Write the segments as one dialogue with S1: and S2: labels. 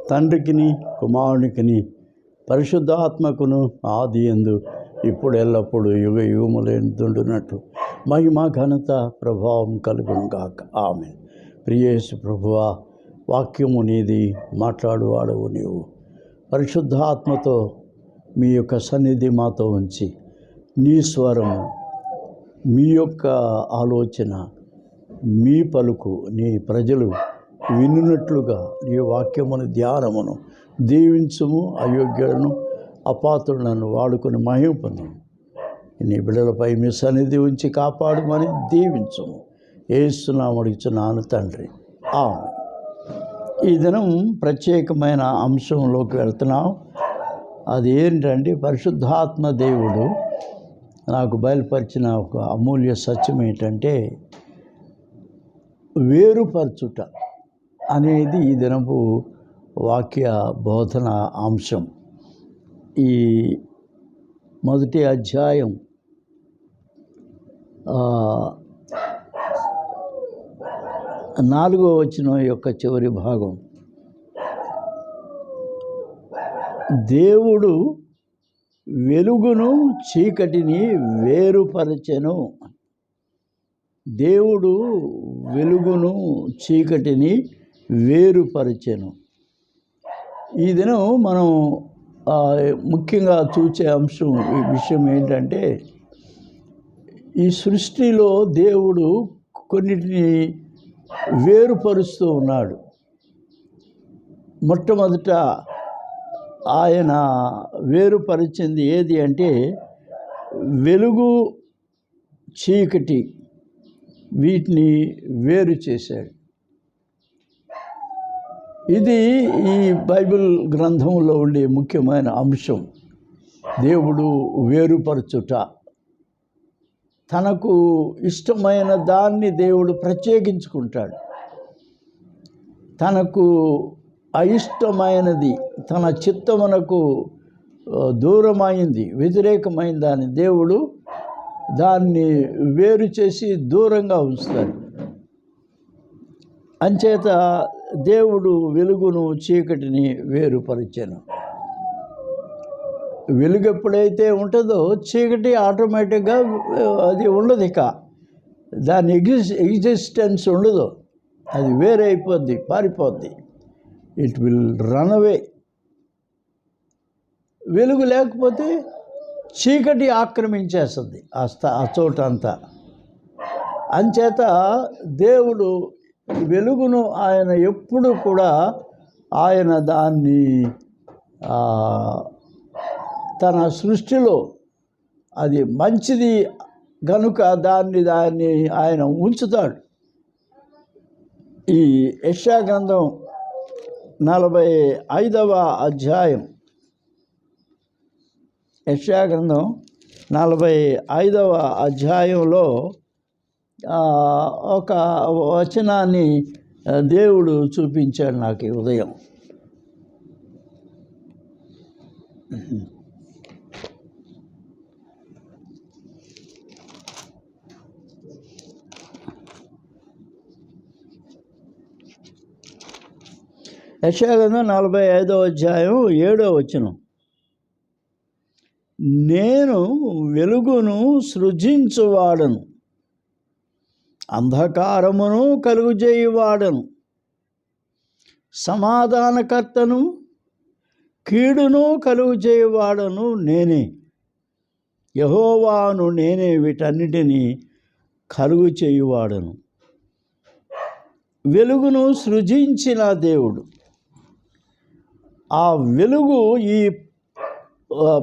S1: తండ్రికిని కుమారునికిని పరిశుద్ధాత్మకును ఆదియందు ఇప్పుడు ఎల్లప్పుడు యుగ యుగములందుండునట్టు మహిమ ఘనత ప్రభావం కలుగును గాక. ఆమేన్. ప్రియేసు ప్రభువా, వాక్యము నీది, మాట్లాడువాడవు నీవు. పరిశుద్ధాత్మతో మీ యొక్క సన్నిధి మాతో ఉంచి నీ స్వరము, మీ యొక్క ఆలోచన, మీ పలుకు నీ ప్రజలు వినున్నట్లుగా నీ వాక్యమును ధ్యానమును దీవించుము. అయోగ్యులను అపాత్రులను వాడుకొని మహిమ పొందుము. నీ బిడ్డలపై మీ సన్నిధి ఉంచి కాపాడుమని దీవించుము. యేసునామమున అడుగుచున్నాను తండ్రి, ఆమేన్. ఈ దినం ప్రత్యేకమైన అంశంలోకి వెళ్తున్నాం. అది ఏంటంటే, పరిశుద్ధాత్మ దేవుడు నాకు బయలుపరిచిన ఒక అమూల్య సత్యం ఏంటంటే, వేరుపరచుట అనేది ఈ దినపు వాక్య బోధన అంశం. ఈ మొదటి అధ్యాయం 4వ వచనం యొక్క చివరి భాగం, దేవుడు వెలుగును చీకటిని వేరుపరచెను. దేవుడు వెలుగును చీకటిని వేరుపరచెను. ఈ దినం మనం ముఖ్యంగా చూసే అంశం, ఈ విషయం ఏంటంటే, ఈ సృష్టిలో దేవుడు కొన్నిటిని వేరుపరుస్తూ ఉన్నాడు. మొట్టమొదట ఆయన వేరుపరిచింది ఏది అంటే, వెలుగు చీకటి వీటిని వేరు చేశాడు. ఇది ఈ బైబిల్ గ్రంథంలో ఉండే ముఖ్యమైన అంశం. దేవుడు వేరుపరచుట, తనకు ఇష్టమైన దాన్ని దేవుడు ప్రత్యేకించుకుంటాడు. తనకు అయిష్టమైనది, తన చిత్తమునకు దూరమైంది, వ్యతిరేకమైన దాన్ని దేవుడు దాన్ని వేరు చేసి దూరంగా ఉంచుతాడు. అంచేత దేవుడు వెలుగును చీకటిని వేరుపరిచెను. వెలుగు ఎప్పుడైతే ఉంటుందో చీకటి ఆటోమేటిక్గా అది ఉండదు. ఇక దాని ఎగ్జిస్టెన్స్ ఉండదు. అది వేరే అయిపోద్ది, పారిపోద్ది. It will run away. వెలుగు లేకపోతే చీకటి ఆక్రమించేస్తుంది ఆ చోట అంతా. అంచేత దేవుడు వెలుగును ఆయన ఎప్పుడు కూడా ఆయన దాన్ని తన సృష్టిలో అది మంచిది గనుక దాన్ని ఆయన ఉంచుతాడు. ఈ యెషయా గ్రంథం 45వ అధ్యాయం, యెషయా గ్రంథం 45వ అధ్యాయంలో ఒక వచనాన్ని దేవుడు చూపించాడు నాకు ఈ ఉదయం. యెషయా గ్రంథం 45వ అధ్యాయం 7వ వచనం, నేను వెలుగును సృజించువాడను, అంధకారమును కలుగుజేయువాడను, సమాధానకర్తను కీడును కలుగుజేయువాడను నేనే, యెహోవాను నేనే వీటన్నిటినీ కలుగు చేయువాడను. వెలుగును సృజించిన దేవుడు, ఆ వెలుగు ఈ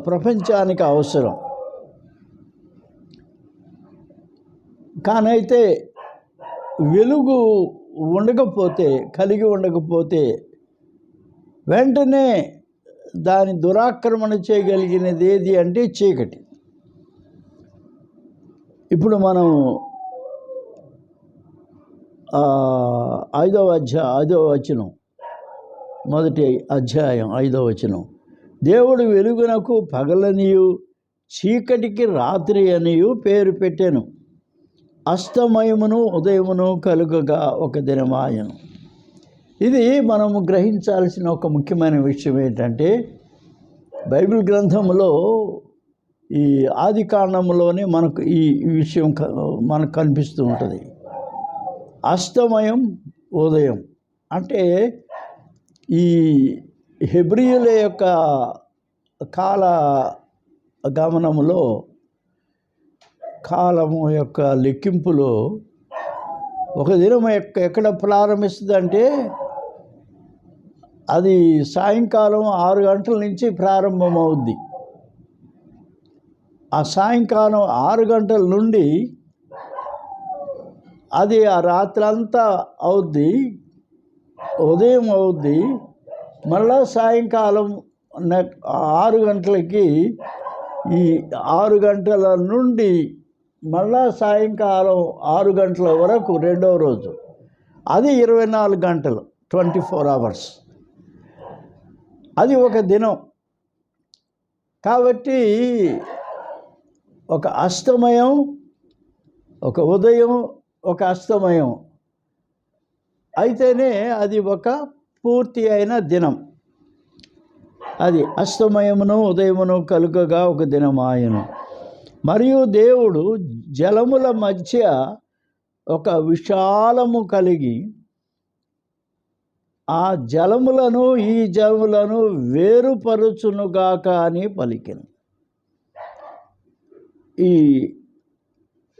S1: ప్రపంచానికి అవసరం. కానైతే వెలుగు ఉండకపోతే, కలిగి ఉండకపోతే వెంటనే దాని దురాక్రమణ చేయగలిగినది ఏది అంటే చీకటి. ఇప్పుడు మనం 5వ వచనం, మొదటి అధ్యాయం 5వ వచనం, దేవుడు వెలుగునకు పగలనియు చీకటికి రాత్రి అనియు పేరు పెట్టెను, అస్తమయమును ఉదయమును కలుగగా ఒక దినమాయను. ఇది మనము గ్రహించాల్సిన ఒక ముఖ్యమైన విషయం ఏంటంటే, బైబిల్ గ్రంథంలో ఈ ఆది కాండంలోనే మనకు ఈ విషయం మనకు కనిపిస్తూ ఉంటుంది. అస్తమయం, ఉదయం అంటే ఈ హెబ్రీయుల యొక్క కాల గమనములో, కాలము యొక్క లెక్కింపులో ఒక దినం ఎక్కడ ప్రారంభిస్తుందంటే అది సాయంకాలం 6 గంటల నుంచి ప్రారంభమవుద్ది. ఆ సాయంకాలం 6 గంటల నుండి అది ఆ రాత్రంతా అవుద్ది, ఉదయం అవుద్ది. మళ్ళా సాయంకాలం 6 గంటలకి, ఈ 6 గంటల నుండి మళ్ళా సాయంకాలం 6 గంటల వరకు రెండవ రోజు. అది 24 గంటలు, 24 అవర్స్. అది ఒక దినం. కాబట్టి ఒక అస్తమయం, ఒక ఉదయం, ఒక అస్తమయం అయితేనే అది ఒక పూర్తి అయిన దినం. అది అస్తమయమును ఉదయమును కలుగగా ఒక దినమాయను. మరియు దేవుడు జలముల మధ్య ఒక విశాలము కలిగి ఆ జలములను ఈ జలములను వేరుపరుచునుగాక అని పలికెను. ఈ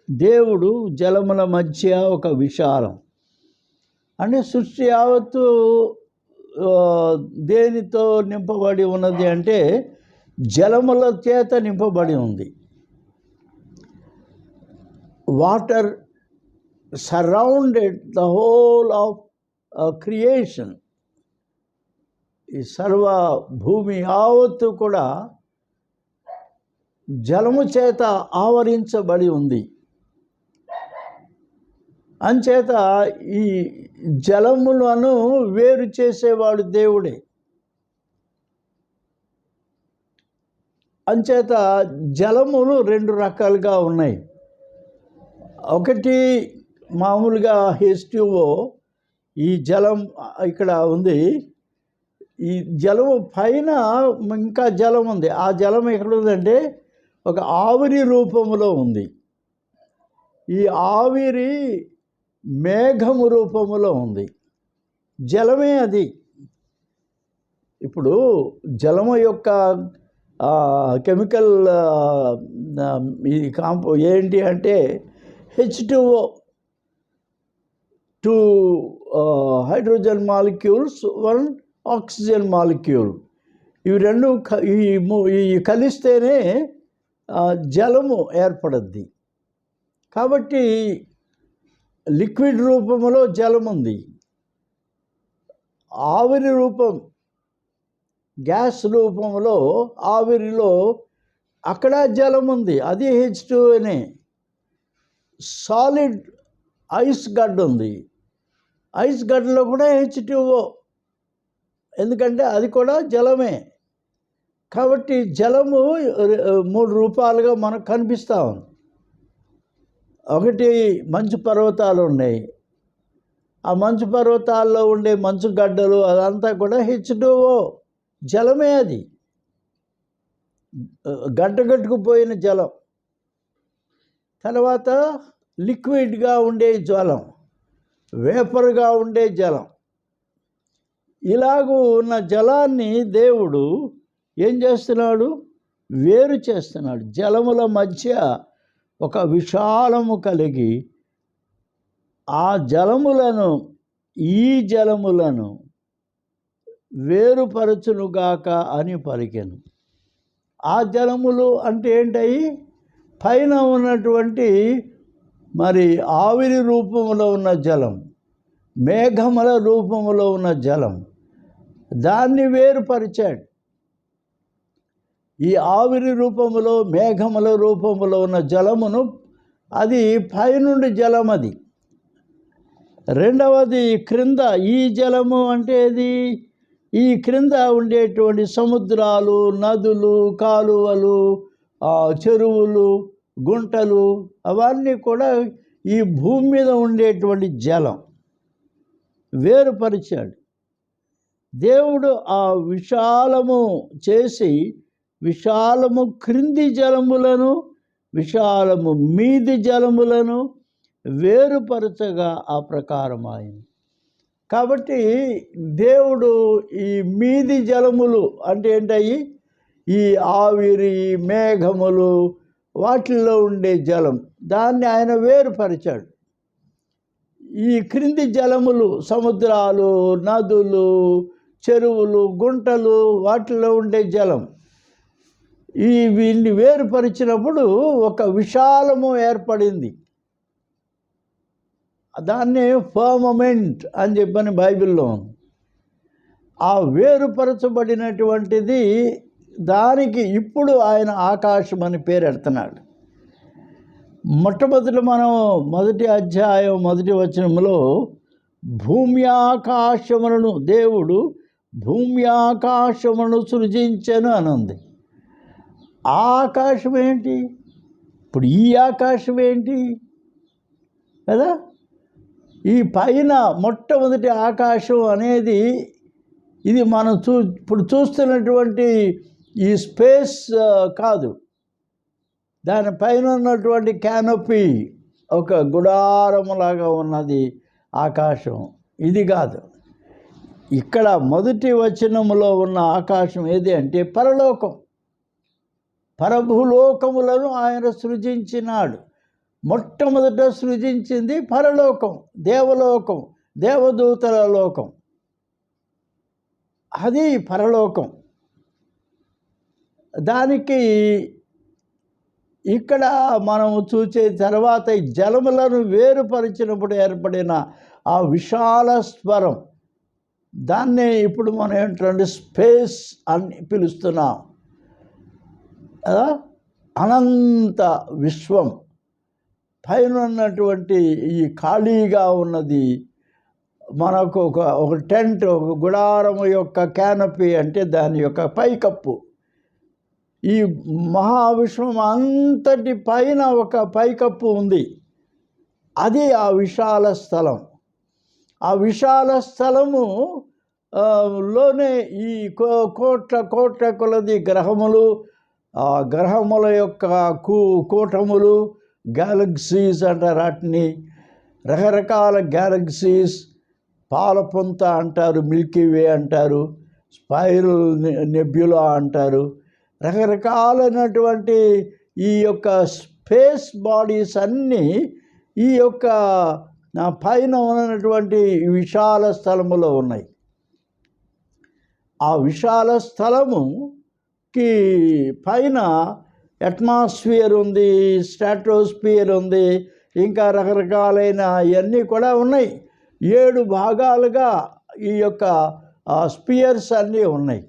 S1: దేవుడు జలముల మధ్య ఒక విశాలం అంటే సృష్టి యావత్తు దేనితో నింపబడి ఉన్నది అంటే జలముల చేత నింపబడి ఉంది. Water surrounded the whole of creation. ఈ సర్వ భూమి యావత్తు కూడా జలము చేత ఆవరించబడి ఉంది. అంచేత ఈ జలములను వేరు చేసేవాడు దేవుడే. అంచేత జలములు 2 రకాలుగా ఉన్నాయి. ఒకటి మామూలుగా H2O, ఈ జలం ఇక్కడ ఉంది. ఈ జలము పైన ఇంకా జలం ఉంది. ఆ జలం ఎక్కడ ఉందంటే ఒక ఆవిరి రూపములో ఉంది. ఈ ఆవిరి మేఘము రూపములో ఉంది. జలమే అది. ఇప్పుడు జలము యొక్క కెమికల్ ఈ ఏంటి అంటే H2O, 2 hydrogen molecules, 1 oxygen molecule. ఇవి రెండు కలిస్తేనే జలము ఏర్పడుద్ది. కాబట్టి లిక్విడ్ రూపంలో జలం ఉంది. ఆవిరి రూపం, గ్యాస్ రూపంలో ఆవిరిలో అక్కడ జలం ఉంది. అది H2Oనే. సాలిడ్ ఐస్ గడ్డ ఉంది. ఐస్ గడ్డలో కూడా H2O, ఎందుకంటే అది కూడా జలమే. కాబట్టి జలము 3 రూపాలుగా మనకు కనిపిస్తూ ఉంది. ఒకటి మంచు పర్వతాలు ఉన్నాయి. ఆ మంచు పర్వతాల్లో ఉండే మంచు గడ్డలు అదంతా కూడా H2O, జలమే. అది గడ్డగట్టుకుపోయిన జలం. తర్వాత లిక్విడ్గా ఉండే జలం, వేపర్గా ఉండే జలం. ఇలాగూ ఉన్న జలాన్ని దేవుడు ఏం చేస్తున్నాడు? వేరు చేస్తున్నాడు. జలముల మధ్య ఒక విశాలము కలిగి ఆ జలములను ఈ జలములను వేరుపరచునుగాక అని పలికెను. ఆ జలములు అంటే ఏంటయి? పైన ఉన్నటువంటి మరి ఆవిరి రూపంలో ఉన్న జలం, మేఘముల రూపంలో ఉన్న జలం, దాన్ని వేరుపరిచాడు. ఈ ఆవిరి రూపములో, మేఘముల రూపంలో ఉన్న జలమును, అది పైనుండి జలం. అది రెండవది క్రింద. ఈ జలము అంటే ఇది ఈ క్రింద ఉండేటువంటి సముద్రాలు, నదులు, కాలువలు, చెరువులు, గుంటలు, అవన్నీ కూడా ఈ భూమి మీద ఉండేటువంటి జలం వేరుపరిచాడు. దేవుడు ఆ విశాలము చేసి విశాలము క్రింది జలములను విశాలము మీది జలములను వేరుపరచగా ఆ ప్రకారం అయింది. కాబట్టి దేవుడు ఈ మీది జలములు అంటే ఏంటయ్యి, ఈ ఆవిరి మేఘములు వాటిల్లో ఉండే జలం దాన్ని ఆయన వేరుపరిచాడు. ఈ క్రింది జలములు సముద్రాలు, నదులు, చెరువులు, గుంటలు వాటిలో ఉండే జలం వీటిని వేరుపరిచినప్పుడు ఒక విశాలము ఏర్పడింది. దాన్ని ఫర్మమెంట్ అని చెప్పని బైబిల్లో ఉంది. ఆ వేరుపరచబడినటువంటిది దానికి ఇప్పుడు ఆయన ఆకాశం అని పేరు పెడుతున్నాడు. మొట్టమొదటి మనం మొదటి అధ్యాయం మొదటి వచనంలో భూమి ఆకాశములను దేవుడు భూమి ఆకాశమును సృజించెను అని ఉంది. ఆ ఆకాశం ఏంటి? ఇప్పుడు ఈ ఆకాశం ఏంటి కదా? ఈ పైన మొట్టమొదటి ఆకాశం అనేది ఇది మనం ఇప్పుడు చూస్తున్నటువంటి ఈ స్పేస్ కాదు. దానిపైన ఉన్నటువంటి క్యానోపీ ఒక గుడారములాగా ఉన్నది ఆకాశం. ఇది కాదు. ఇక్కడ మొదటి వచనములో ఉన్న ఆకాశం ఏది అంటే పరలోకం. పరభూలోకములను ఆయన సృజించినాడు. మొట్టమొదట సృజించింది పరలోకం, దేవలోకం, దేవదూతల లోకం. అది పరలోకం. దానికి ఇక్కడ మనము చూసే తర్వాత ఈ జలములను వేరుపరిచినప్పుడు ఏర్పడిన ఆ విశాల స్వరం, దాన్నే ఇప్పుడు మనం ఏంటంటే స్పేస్ అని పిలుస్తున్నాం. అనంత విశ్వం పైన ఉన్నటువంటి ఈ ఖాళీగా ఉన్నది మనకు ఒక టెంట్, ఒక గుడారము యొక్క క్యానపీ అంటే దాని యొక్క పైకప్పు. ఈ మహావిశ్వం అంతటి పైన ఒక పైకప్పు ఉంది. అది ఆ విశాల స్థలం. ఆ విశాల స్థలము లోనే ఈ కోట్ల కొలది గ్రహములు, ఆ గ్రహముల యొక్క కూటములు, గ్యాలక్సీస్ అంటారు వాటిని. రకరకాల గ్యాలక్సీస్, పాలపుంత అంటారు, మిల్కీవే అంటారు, స్పైరల్ నెబ్యులా అంటారు. రకరకాలైనటువంటి ఈ యొక్క స్పేస్ బాడీస్ అన్నీ ఈ యొక్క పైన ఉన్నటువంటి విశాల స్థలములో ఉన్నాయి. ఆ విశాల స్థలముకి పైన అట్మాస్ఫియర్ ఉంది, స్ట్రాటోస్ఫియర్ ఉంది, ఇంకా రకరకాలైన ఇవన్నీ కూడా ఉన్నాయి. 7 భాగాలుగా ఈ యొక్క స్పియర్స్ అన్నీ ఉన్నాయి.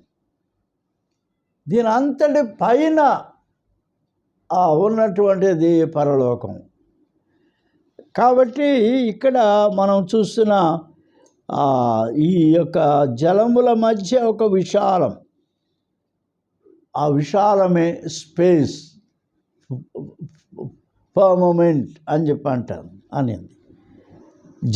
S1: దీని అంతటి పైన ఉన్నటువంటిది పరలోకం. కాబట్టి ఇక్కడ మనం చూస్తున్న ఈ యొక్క జలముల మధ్య ఒక విశాలం, ఆ విశాలమే స్పేస్, ఫర్మమెంట్ అని చెప్పి అంటారు అనేది.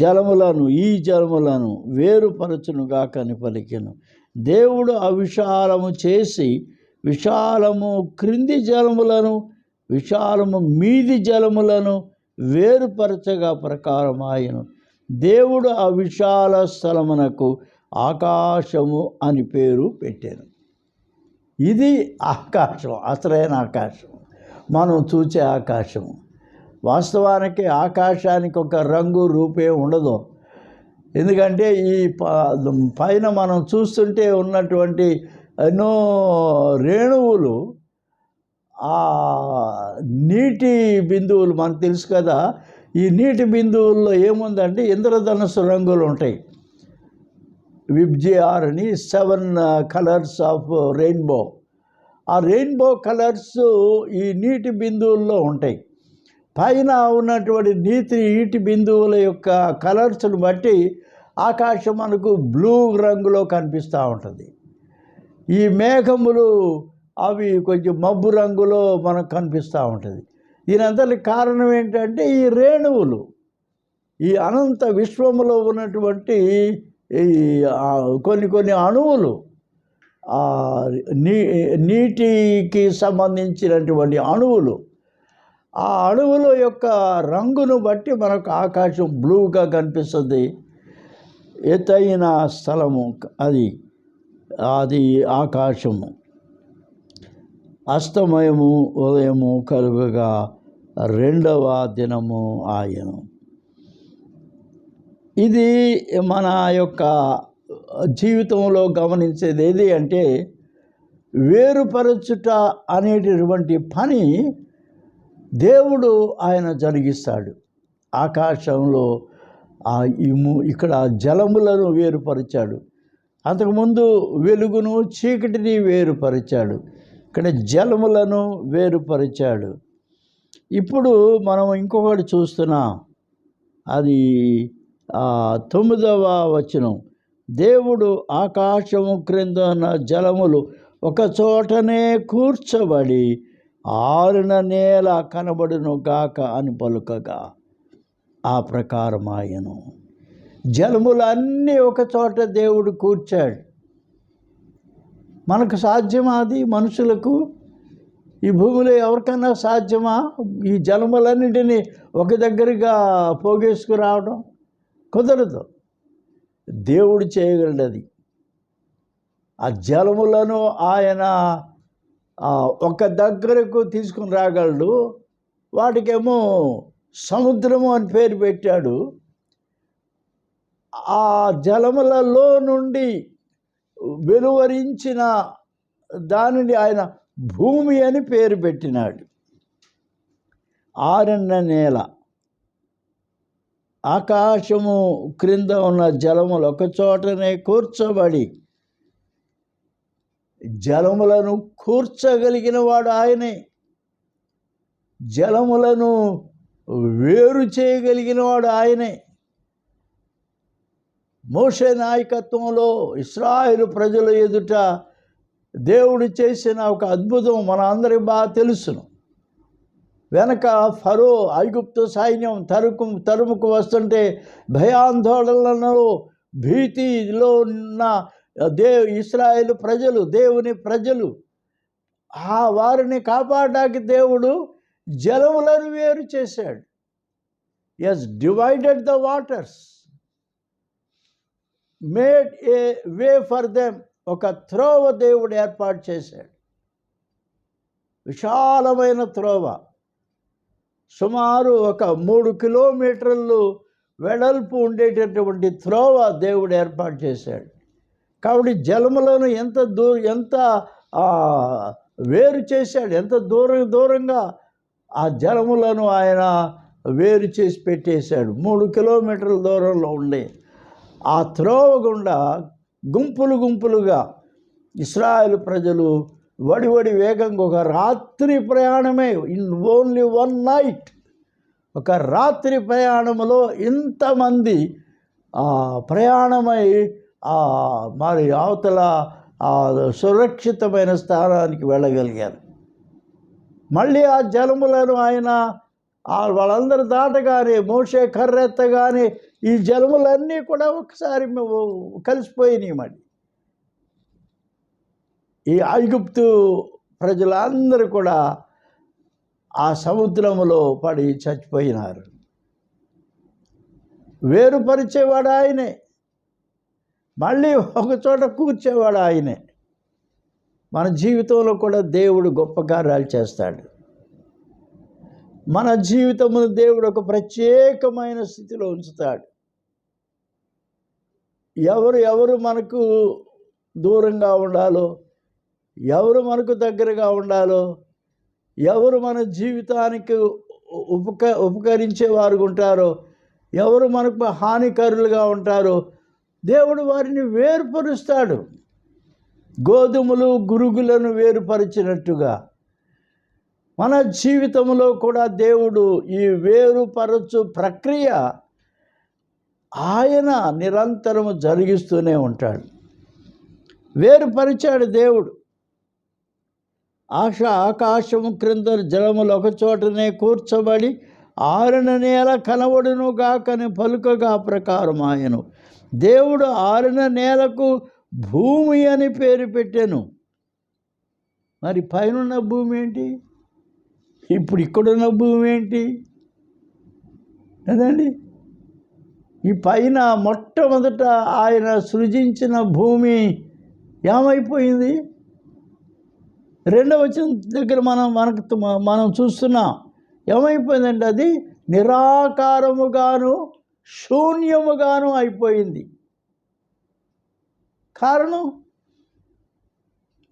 S1: జలములను ఈ జలములను వేరుపరచునుగా కని పలికెను. దేవుడు అవిశాలము చేసి విశాలము క్రింది జలములను విశాలము మీది జలములను వేరుపరచగా ప్రకారం ఆయను. దేవుడు ఆ విశాల స్థలమునకు ఆకాశము అని పేరు పెట్టాను. ఇది ఆకాశం, అసలైన ఆకాశం, మనం చూసే ఆకాశం. వాస్తవానికి ఆకాశానికి ఒక రంగు రూపే ఉండదు. ఎందుకంటే ఈ పైన మనం చూస్తుంటే ఉన్నటువంటి ఎన్నో రేణువులు, ఆ నీటి బిందువులు మనకు తెలుసు కదా. ఈ నీటి బిందువుల్లో ఏముందంటే ఇంద్రధనుస్సు రంగులు ఉంటాయి. విబ్జిఆర్ అని 7 కలర్స్ ఆఫ్ రెయిన్బో. ఆ రెయిన్బో కలర్స్ ఈ నీటి బిందువుల్లో ఉంటాయి. పైన ఉన్నటువంటి నీటి బిందువుల యొక్క కలర్స్ను బట్టి ఆకాశం మనకు బ్లూ రంగులో కనిపిస్తూ ఉంటుంది. ఈ మేఘములు అవి కొంచెం మబ్బు రంగులో మనకు కనిపిస్తూ ఉంటుంది. దీనంతటి కారణం ఏంటంటే ఈ రేణువులు, ఈ అనంత విశ్వములో ఉన్నటువంటి ఈ కొన్ని కొన్ని అణువులు నీటికి సంబంధించినటువంటి అణువులు, ఆ అణువుల యొక్క రంగును బట్టి మనకు ఆకాశం బ్లూగా కనిపిస్తుంది. ఎత్తైన స్థలము అది ఆకాశము. అస్తమయము ఉదయము కలుగగా రెండవ దినము ఆయను. ఇది మన యొక్క జీవితంలో గమనించేది ఏది అంటే, వేరుపరచుట అనేటటువంటి పని దేవుడు ఆయన జరిగిస్తాడు. ఆకాశంలో ఇక్కడ జలములను వేరుపరిచాడు. అంతకుముందు వెలుగును చీకటిని వేరుపరిచాడు. ఇక్కడ జలములను వేరుపరిచాడు. ఇప్పుడు మనం ఇంకొకటి చూస్తున్నాం. అది 9వ వచనం. దేవుడు ఆకాశము క్రింద ఉన్న జలములు ఒక చోటనే కూర్చబడి ఆరిన నేల కనబడును గాక అని పలుకగా ఆ ప్రకారమాయను. జలములన్నీ ఒక చోట దేవుడు కూర్చాడు. మనకు సాధ్యమా అది? మనుషులకు ఈ భూమిలో ఎవరికైనా సాధ్యమా ఈ జలములన్నింటినీ ఒక దగ్గరగా పోగేసుకురావడం? కుదరదు. దేవుడు చేయగలడు అది. ఆ జలములను ఆయన ఒక దగ్గరకు తీసుకుని రాగలడు. వాటికేమో సముద్రము అని పేరు పెట్టాడు. ఆ జలములలో నుండి వెలువరించిన దానిని ఆయన భూమి అని పేరు పెట్టినాడు. ఆరిన నేల, ఆకాశము క్రింద ఉన్న జలములు ఒక చోటనే కూర్చబడి, జలములను కూర్చగలిగిన వాడు ఆయనే. జలములను వేరు చేయగలిగిన వాడు ఆయనే. మోషే నాయకత్వంలో ఇశ్రాయేలు ప్రజల ఎదుట దేవుడు చేసిన ఒక అద్భుతం మన అందరికి బాగా తెలుసును. వెనక ఫరో ఐగుప్తు సైన్యం తరుముకు వస్తుంటే భయాందోళనలో భీతిలో ఉన్న ఇశ్రాయేలు ప్రజలు, దేవుని ప్రజలు, వారిని కాపాడడానికి దేవుడు జలములను వేరు చేశాడు. As divided the waters, made a way for them. ఒక త్రోవ దేవుడు ఏర్పాటు చేశాడు. విశాలమైన త్రోవ, సుమారు ఒక 3 కిలోమీటర్లు వెడల్పు ఉండేటటువంటి త్రోవ దేవుడు ఏర్పాటు చేశాడు. కాబట్టి జలములను ఎంత వేరు చేశాడు, ఎంత దూరంగా ఆ జలములను ఆయన వేరు చేసి పెట్టేశాడు. 3 కిలోమీటర్ల దూరంలో ఉండే ఆ త్రోవ గుండా గుంపులుగా ఇశ్రాయేలు ప్రజలు వడి వేగంగా, ఒక రాత్రి ప్రయాణమే, ఇన్ ఓన్లీ 1 నైట్, ఒక రాత్రి ప్రయాణంలో ఇంతమంది ప్రయాణమై మరి అవతల సురక్షితమైన స్థానానికి వెళ్ళగలిగారు. మళ్ళీ ఆ జలములను ఆయన వాళ్ళందరూ దాటగానే, మోషే కర్రెత్తగానే ఈ జలములన్నీ కూడా ఒకసారి కలిసిపోయినాయి. మరి ఈ ఐగుప్తు ప్రజలందరూ కూడా ఆ సముద్రములో పడి చచ్చిపోయినారు. వేరుపరిచేవాడు ఆయనే, మళ్ళీ ఒక చోట కూర్చేవాడు ఆయనే. మన జీవితంలో కూడా దేవుడు గొప్ప కార్యాలు చేస్తాడు. మన జీవితమును దేవుడు ఒక ప్రత్యేకమైన స్థితిలో ఉంచుతాడు. ఎవరు మనకు దూరంగా ఉండాలో, ఎవరు మనకు దగ్గరగా ఉండాలో, ఎవరు మన జీవితానికి ఉపకరించేవారు ఉంటారో, ఎవరు మనకు హానికరులుగా ఉంటారో దేవుడు వారిని వేరుపరుస్తాడు. గోధుమలు గురుగులను వేరుపరిచినట్టుగా మన జీవితంలో కూడా దేవుడు ఈ వేరుపరచు ప్రక్రియ ఆయన నిరంతరము జరిగిస్తూనే ఉంటాడు. వేరుపరిచాడు దేవుడు. ఆకాశము క్రింద జలములు ఒక చోటనే కూర్చబడి ఆరిన నేల కనబడును గాకని పలుకగా ప్రకారం ఆయను. దేవుడు ఆరిన నేలకు భూమి అని పేరు పెట్టాను. మరి పైన భూమి ఏంటి? ఇప్పుడు ఇక్కడున్న భూమి ఏంటి కదండి? ఈ పైన మొట్టమొదట ఆయన సృజించిన భూమి ఏమైపోయింది? రెండవ వచనం దగ్గర మనం చూస్తున్నాం. ఏమైపోయిందంటే అది నిరాకారముగాను శూన్యముగాను అయిపోయింది. కారణం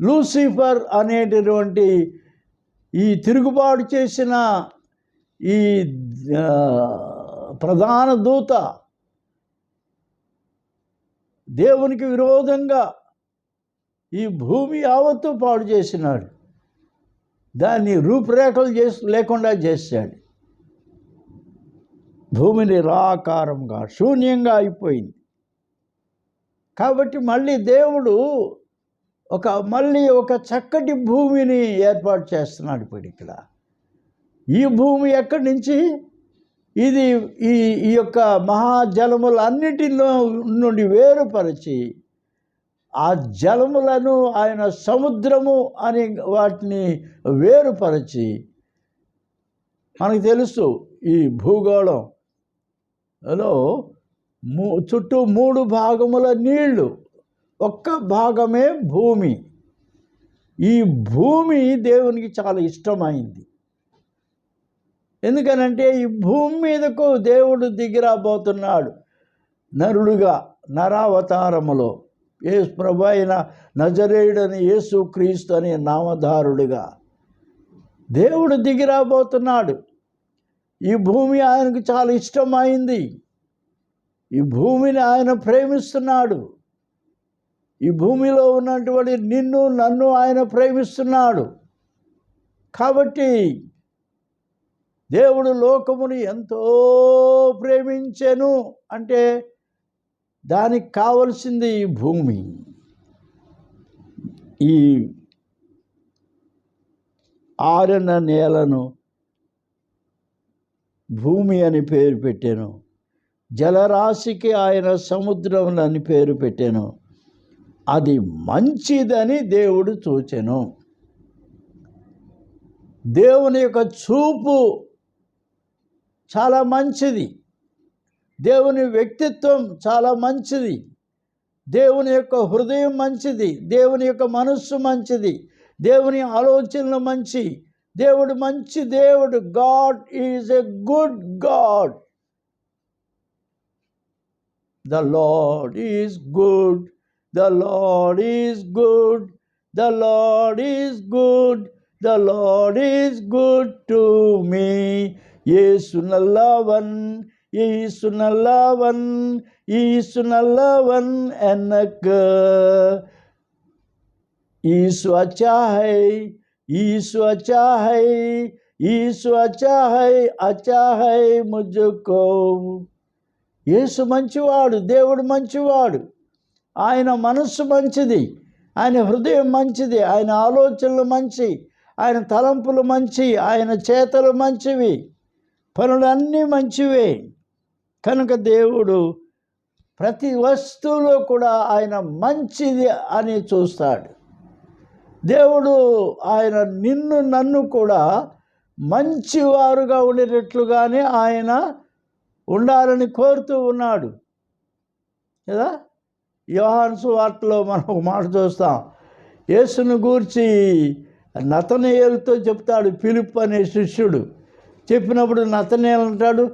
S1: లూసిఫర్ అనేటటువంటి ఈ తిరుగుబాటు చేసిన ఈ ప్రధాన దూత దేవునికి విరోధంగా ఈ భూమి యావత్తు పాడు చేసినాడు. దాన్ని రూపురేఖలు లేకుండా చేశాడు. భూమి నిరాకారంగా శూన్యంగా అయిపోయింది. కాబట్టి మళ్ళీ దేవుడు ఒక చక్కటి భూమిని ఏర్పాటు చేస్తున్నాడు. ఇప్పుడు ఇక్కడ ఈ భూమి ఎక్కడి నుంచి? ఇది ఈ యొక్క మహాజలములన్నిటిలో నుండి వేరుపరిచి ఆ జలములను ఆయన సముద్రము అని వాటిని వేరుపరిచి, మనకు తెలుసు ఈ భూగోళంలో చుట్టూ 3 భాగముల నీళ్లు, ఒక్క భాగమే భూమి. ఈ భూమి దేవునికి చాలా ఇష్టమైంది. ఎందుకనంటే ఈ భూమి మీదకు దేవుడు దిగిరాబోతున్నాడు నరుడుగా, నరావతారములో. యేసు ప్రభు అయిన నజరేయుడని యేసు క్రీస్తు అనే నామధారుడిగా దేవుడు దిగిరాబోతున్నాడు. ఈ భూమి ఆయనకు చాలా ఇష్టమైంది. ఈ భూమిని ఆయన ప్రేమిస్తున్నాడు. ఈ భూమిలో ఉన్నటువంటి నన్ను ఆయన ప్రేమిస్తున్నాడు. కాబట్టి దేవుడు లోకముని ఎంతో ప్రేమించెను అంటే దానికి కావలసింది ఈ భూమి. ఈ ఆరిన నేలను భూమి అని పేరు పెట్టాను. జలరాశికి ఆయన సముద్రం అని పేరు పెట్టాను. అది మంచిదని దేవుడు చూచెను. దేవుని యొక్క చూపు చాలా మంచిది. దేవుని వ్యక్తిత్వం చాలా మంచిది. దేవుని యొక్క హృదయం మంచిది. దేవుని యొక్క మనస్సు మంచిది. దేవుని ఆలోచనలు మంచి. దేవుడు మంచి దేవుడు. God is a good God. The Lord is good. The Lord is good. The Lord is good. The Lord is good to me. Yesu నల్లవన్, యేసు నల్లవన్, యేసు నల్లవన్ ఎనక్. యేసు अच्छा है, యేసు अच्छा है, యేసు अच्छा है मुझको. యేసు మంచివాడు. దేవుడు మంచివాడు. ఆయన మనస్సు మంచిది. ఆయన హృదయం మంచిది. ఆయన ఆలోచనలు మంచి. ఆయన తలంపులు మంచి. ఆయన చేతలు మంచివి. పనులన్నీ మంచివే. కనుక దేవుడు ప్రతి వస్తువులో కూడా ఆయన మంచిది అని చూస్తాడు. దేవుడు ఆయన నన్ను కూడా మంచివారుగా ఉండేటట్లుగానే ఆయన ఉండాలని కోరుతూ ఉన్నాడు కదా. యోహాను సువార్తలో మనం ఒక మాట చూస్తాం. యేసును గూర్చి నతనయేలుతో చెప్తాడు ఫిలిప్ అనే శిష్యుడు. చెప్పినప్పుడు నతనయేలు అంటాడు,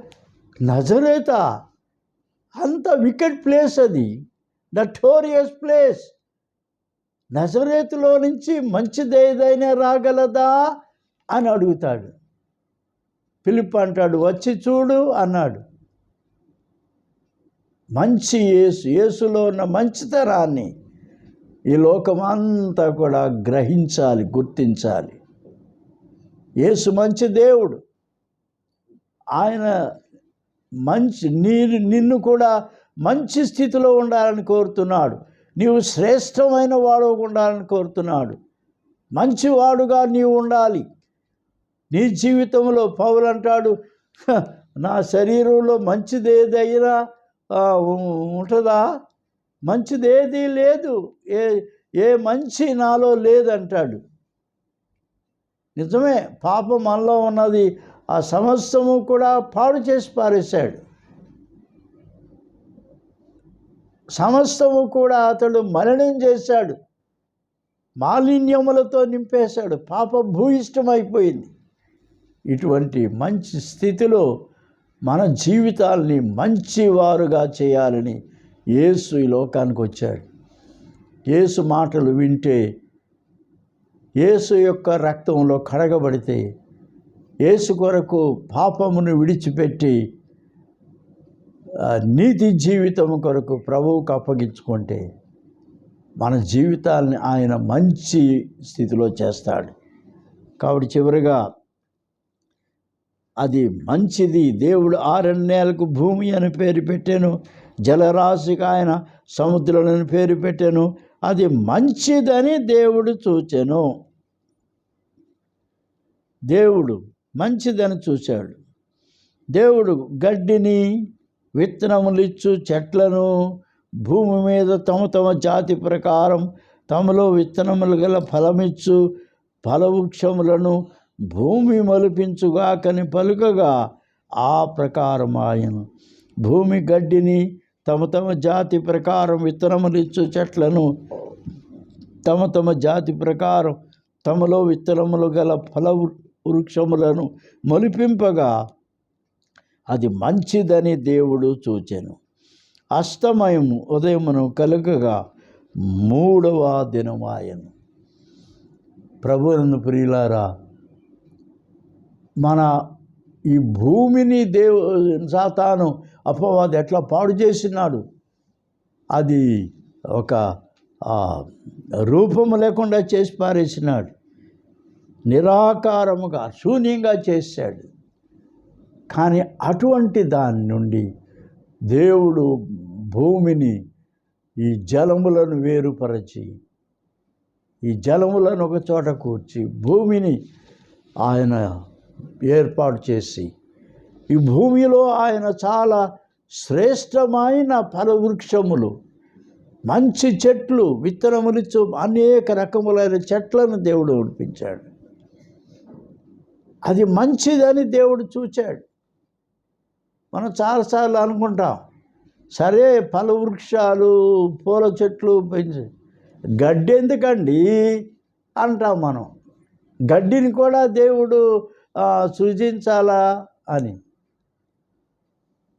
S1: నజరేతా, అంత వికెట్ ప్లేస్ అది, నటోరియస్ ప్లేస్. నజరేతులో నుంచి మంచిదేదైనా రాగలదా అని అడుగుతాడు. ఫిలిప్ అంటాడు, వచ్చి చూడు అన్నాడు. మంచి యేసులో ఉన్న మంచితనాన్ని ఈ లోకమంతా కూడా గ్రహించాలి, గుర్తించాలి. యేసు మంచి దేవుడు. ఆయన నిన్ను కూడా మంచి స్థితిలో ఉండాలని కోరుతున్నాడు. నీవు శ్రేష్టమైన వాడు ఉండాలని కోరుతున్నాడు. మంచివాడుగా నీవు ఉండాలి. నీ జీవితంలో పౌలు అంటాడు, నా శరీరంలో మంచిదేదైనా ఉంటుందా? మంచిదేదీ లేదు, ఏ మంచి నాలో లేదంటాడు. నిజమే, పాపం మనలో ఉన్నది ఆ సమస్తము కూడా పాడు చేసి పారేశాడు. సమస్తము కూడా అతడు మలినం చేశాడు, మాలిన్యములతో నింపేశాడు, పాప భూయిష్టమైపోయింది. ఇటువంటి మంచి స్థితిలో మన జీవితాల్ని మంచివారుగా చేయాలని యేసు ఈ లోకానికి వచ్చాడు. యేసు మాటలు వింటే, యేసు యొక్క రక్తంలో కడగబడితే, యేసు కొరకు పాపమును విడిచిపెట్టి నీతి జీవితం కొరకు ప్రభువుకు అప్పగించుకుంటే మన జీవితాలని ఆయన మంచి స్థితిలో చేస్తాడు. కాబట్టి చివరిగా అది మంచిది. దేవుడు ఆరణ్యాలకు భూమి అని పేరు పెట్టాను, జలరాశికి ఆయన సముద్రాలను పేరు పెట్టాను. అది మంచిదని దేవుడు చూచెను. దేవుడు మంచిదని చూశాడు. దేవుడు గడ్డిని, విత్తనములిచ్చు చెట్లను, భూమి మీద తమ జాతి ప్రకారం తమలో విత్తనములు గల ఫలమిచ్చు ఫలవృక్షములను భూమి మొలిపించుగాకని పలుకగా ఆ ప్రకారం ఆయన భూమి గడ్డిని, తమ జాతి ప్రకారం విత్తనములిచ్చు చెట్లను, తమ జాతి ప్రకారం తమలో విత్తనములు గల ఫలవృక్షములను మొలిపింపగా అది మంచిదని దేవుడు చూచెను. అస్తమయము ఉదయమును కలుగగా 3వ దినమాయను. ప్రభువునందు ప్రియులారా, మన ఈ భూమిని సాతాను అపవాది ఎట్లా పాడు చేసినాడు. అది ఒక రూపము లేకుండా చేసి పారేసినాడు, నిరాకారముగా శూన్యంగా చేశాడు. కానీ అటువంటి దాని నుండి దేవుడు భూమిని, ఈ జలములను వేరుపరచి, ఈ జలములను ఒక చోట కూర్చి భూమిని ఆయన ఏర్పాటు చేసి, ఈ భూమిలో ఆయన చాలా శ్రేష్టమైన ఫలవృక్షములు, మంచి చెట్లు, విత్తనములిచ్చు అనేక రకములైన చెట్లను దేవుడు ఉడిపించాడు. అది మంచిదని దేవుడు చూచాడు. మనం చాలాసార్లు అనుకుంటాం, సరే ఫలవృక్షాలు, పూల చెట్లు పెంచి గడ్డి ఎందుకండి అంటాం మనం. గడ్డిని కూడా దేవుడు సృజించాలా అని.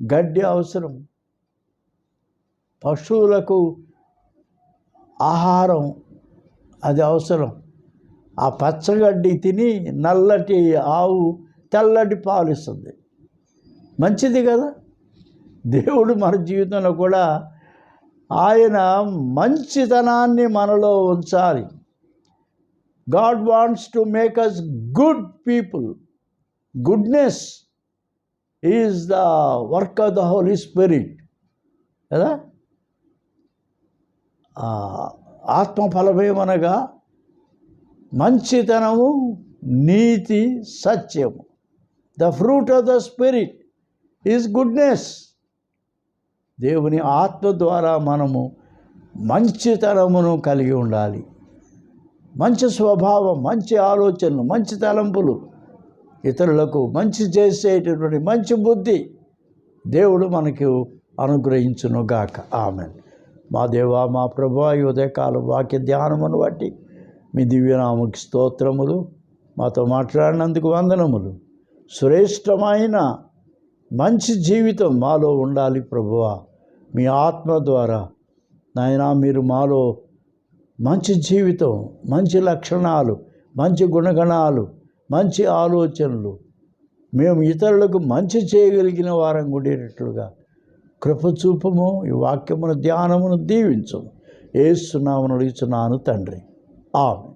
S1: గడ్డి అవసరం, పశువులకు ఆహారం అది అవసరం. ఆ పచ్చగడ్డి తిని నల్లటి ఆవు తెల్లటి పాలు ఇస్తుంది, మంచిది కదా. దేవుడు మన జీవితంలో కూడా ఆయన మంచితనాన్ని మనలో ఉంచాలి. God wants to make us good people. Goodness is the work of the holy spirit కదా. ఆత్మఫలమేమనగా మంచితనము, నీతి, సత్యము. The fruit of the spirit is goodness. దేవుని ఆత్మ ద్వారా మనము మంచితనమును కలిగి ఉండాలి. మంచి స్వభావం, మంచి ఆలోచనలు, మంచి తలంపులు, ఇతరులకు మంచి చేసేటటువంటి మంచి బుద్ధి దేవుడు మనకు అనుగ్రహించునుగాక. ఆమేన్. మా దేవా, మా ప్రభువా, ఈ ఉదయకాల వాక్య ధ్యానమును బట్టి మీ దివ్యనామకి స్తోత్రములు. మాతో మాట్లాడినందుకు వందనములు. శ్రేష్టమైన మంచి జీవితం మాలో ఉండాలి ప్రభువా. మీ ఆత్మ ద్వారా నాయనా మీరు మాలో మంచి జీవితం, మంచి లక్షణాలు, మంచి గుణగణాలు, మంచి ఆలోచనలు, మేము ఇతరులకు మంచి చేయగలిగిన వారం ఉండేటట్లుగా కృపచూపము. ఈ వాక్యమును ధ్యానమును దీవించము. యేసు నామమున అడుగుచున్నాను తండ్రి. ఆమేన్.